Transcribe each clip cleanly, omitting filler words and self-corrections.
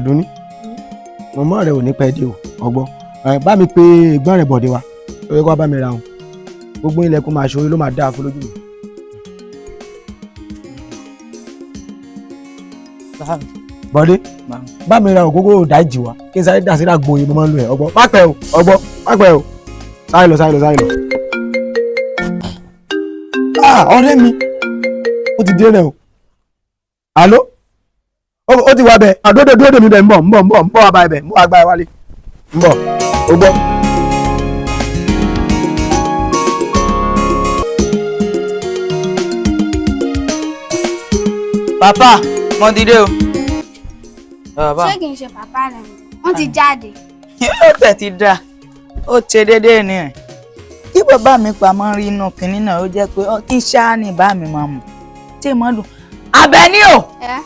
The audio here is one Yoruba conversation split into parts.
Àdúní mọ̀mọ́ rẹ̀ ò ní pẹ́ dé o ọgbọ́n bá mi pe ẹ̀gbọ́n rẹ̀ Bọ̀dé wa ó yẹ kó bá mi ra wọn gbogbo ilẹ̀ kó máa ṣòro ló máa dáa fún lójú mi. Bọ̀dé bá mi ra ògógóró dáìjì wa kí n sáré dà sí àgbo yìí mo máa ń lo ẹ̀ ọgbọ́n má pẹ́ o ọgbọ́n má pẹ́ o sáré lọ. Ọ̀rẹ́ mi ó ti dé rẹ̀ o àló ó ti wá bẹ̀ dúró mi bẹ̀ ń bọ̀ wá bá ẹ bẹ̀ ń bọ̀ wá gbá ẹ wálé ń bọ̀ ó gbọ́. Papa mo ti dé o. Ṣé kì í ṣe pàpá rẹ̀ wọ́n ti jáde. Ó tẹ̀ ti dá ó ṣe déédéé ni ẹ̀. Kí bàbá mi pamọ́ rí inú kinní náà ó jẹ́ pé kí ṣáá ni bá mi máa mọ̀ tí mo dùn. Àbẹ̀ní o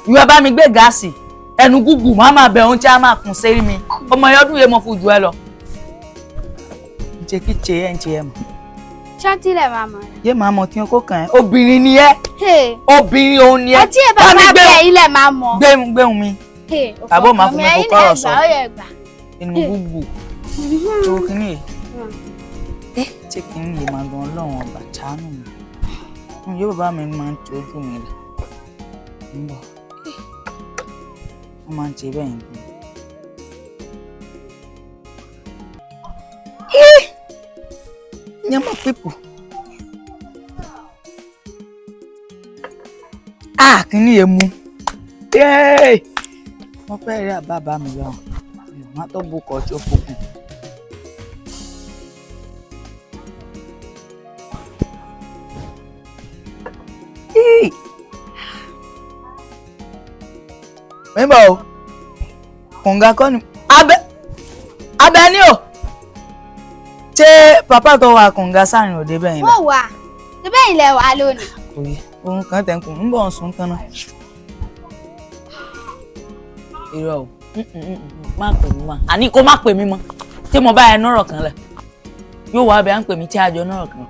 ìwọ bá mi gbé gáàsì ẹnu gúgù má máa bẹ̀ ohun tí a máa kùn sí mi ọmọ yọdún yẹn mo fojú ẹ lọ. Ṣé kí ṣe ẹ̀ ń ṣe ẹ mọ̀? Ṣọ́tí lẹ̀ máa mọ̀ rẹ̀. Yé máa mọ̀ tí o kó kàn ẹ́ obìnrin ni ẹ́ obìnrin òun ni ẹ́. Ọtí ẹ̀ bá bẹ̀ ilẹ̀ máa mọ̀. Gbéhùn mi. Àbọ̀ máa fún mi kó kọ́rọ̀ sọ. Inú gúgù tó kíní yìí. Tí kíní yìí máa gan ọlọ́run ọba ṣàánú mi. Yóò bàbá mi máa ń ti ojú mi rẹ̀. Ń bọ̀. Wọ́n máa ń ṣe bẹ́ẹ̀ yẹn. Nyama people. Kíní yẹn mú. Wọ́n fẹ́ rí àbábá mi lọ. Má tó bukọ̀ tí ó fokùn. Mímọ̀ o, kùngà kọ́ ni. Abẹ́ni o, ṣé pàpá tó wà kùngà sáàrin òde bẹ́yìn lọ? Wọ́n wà, ṣé bẹ́yìn lẹ wà lónìí? Òye, ohun kan tẹ̀ ń kùn, ń bọ̀ ń sùn tán náà. Irọ́ o, má pè mí mọ́. Àní kó má pè mí mọ́. Tí mo bá ẹ nọ́rọ̀ kan lẹ̀, yóò wá bẹ́ẹ̀ ń pè mí tí a jọ nọ́rọ̀ kan.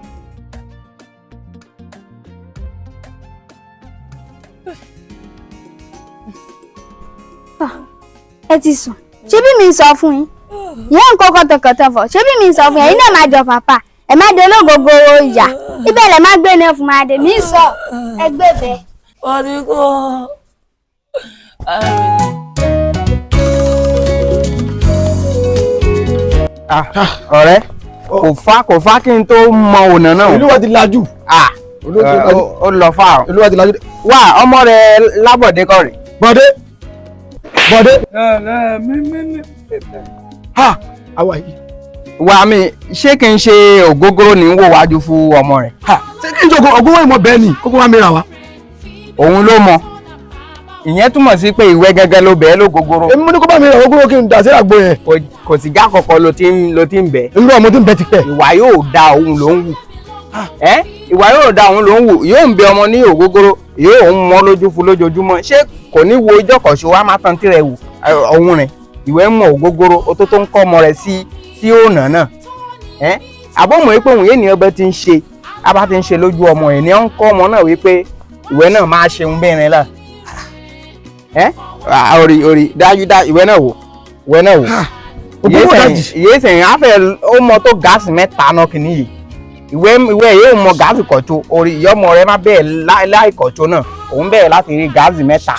Ẹ ti sùn. Ṣé bí mi sọ fún yín? Ìyá ń kọ́kọ́ tọkàntọ̀ fọ̀. Ṣé bí mi sọ fún yín? Ẹ̀yin náà máa jọ pàpà. Ẹ má dé ológogoro ìyá. Ibẹ̀ lẹ má gbé náà fún máa dé. Mi sọ ẹ gbé bẹ́ẹ̀. Ọdún kò. Ọ̀rẹ́ kò fá kí n tó mọ ọ̀nà náà. Olúwa ti lajú. Ó lọ fà. Olúwa ti lajú. Wá ọmọ rẹ Lábọ̀dé kọ́ rè. Bọ̀dé. Àwa yìí. Wà mí ṣé kí n ṣe ògógóró ní wò wájú fún ọmọ rẹ̀? Ṣé kí n ṣe ògógóró ìmọ̀ bẹ́ẹ̀ ni kókó wá mi rà wá? Òun ló mọ. Ìyẹn túmọ̀ sí pé ìwẹ́ gẹ́gẹ́ ló bẹ̀ẹ́ lógógóró. Èmi mo ní kó bá mi rà ògógóró kí n dà sí àgbo yẹn. Kò sì já kọ̀kọ́ ló ti ń bẹ̀. Irú ọmọ tí ń bẹ ti pẹ́. Ìwà yóò da òun ló ń wù. Ìwà yóò da òun ló ń wù. Yóò ń bẹ ọmọ ní ògógóró. Yóò ń mọ́ lójú fún lójoojúmọ́. Ṣé kò ní wo ijọ́ kọ̀ṣọ́ wa máa tán tirẹ̀ wù ọ̀hún rẹ̀? Ìwẹ́ mọ̀ ògógóró ó tó ń kọ́ ọmọ rẹ̀ sí ọ̀nà náà. Àbọ̀mọ̀ wípé òun yé ni ọbẹ̀ ti ń ṣe. Abá ti ń ṣe lójú ọmọ ẹ̀ ni ó ń kọ́ ọmọ náà wípé ìwẹ́ náà máa ṣe ń bẹ̀rẹ̀ là. Orí dájú ìwẹ́ náà wò. Ìyé sẹ̀yìn afẹ́ ó mọ tó gáàsì mẹ́ta náà kìíní yìí. Ìwẹ́ yóò mọ gáàsì kọ̀tó orí ìyọ́mọ rẹ má bẹ́ẹ̀ láì kọ̀tó náà òun bẹ̀rẹ̀ láti rí gáàsì mẹ́ta.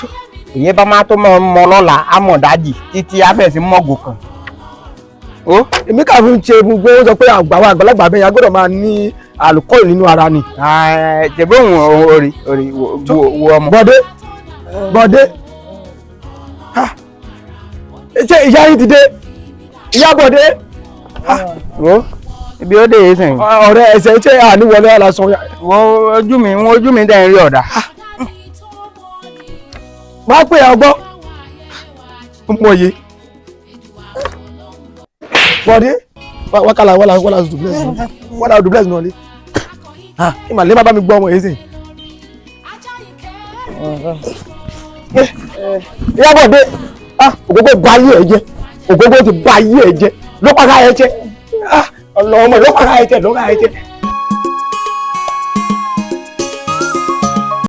Ìyẹn bá má tó mọ lọ́la amọ̀dájì títí abẹ́ sí mọ́gò kan. Èmi kà fún ṣe fún pé ó sọ pé àwọn àgbàlagbà bẹ́ẹ̀ yẹn gbọ́dọ̀ máa ní àlùkọ́ọ̀lù nínú ara ni. Ṣèbí òun orí wo ọmọ. Bọ̀dé. Ṣé ìyá yín ti dé? Ìyá Bọ̀dé. Wo ibi ó dé yìí sẹ́yìn. Ọ̀rẹ́ ẹsẹ̀ ṣé àníwọlé aláṣọ. Wọ́n ojú mi dẹ̀ ń rí ọ̀dà. Máa pè é ọgbọ́n. Mọ̀ yé. Bọ̀dé. Wákàlà wọ́lá dùblẹ́sì náà lé. Ìmàlẹ́ má bá mi gbọ́ ọmọ yìí sìn. Ìyá Bọ̀dé. Ògógó ba ayé ẹ̀ jẹ́. Ògógó ti ba ayé ẹ̀ jẹ́. Ló pàkà ẹ̀ jẹ́. Ọlọ́mọ ló pàkà ẹ̀ jẹ́.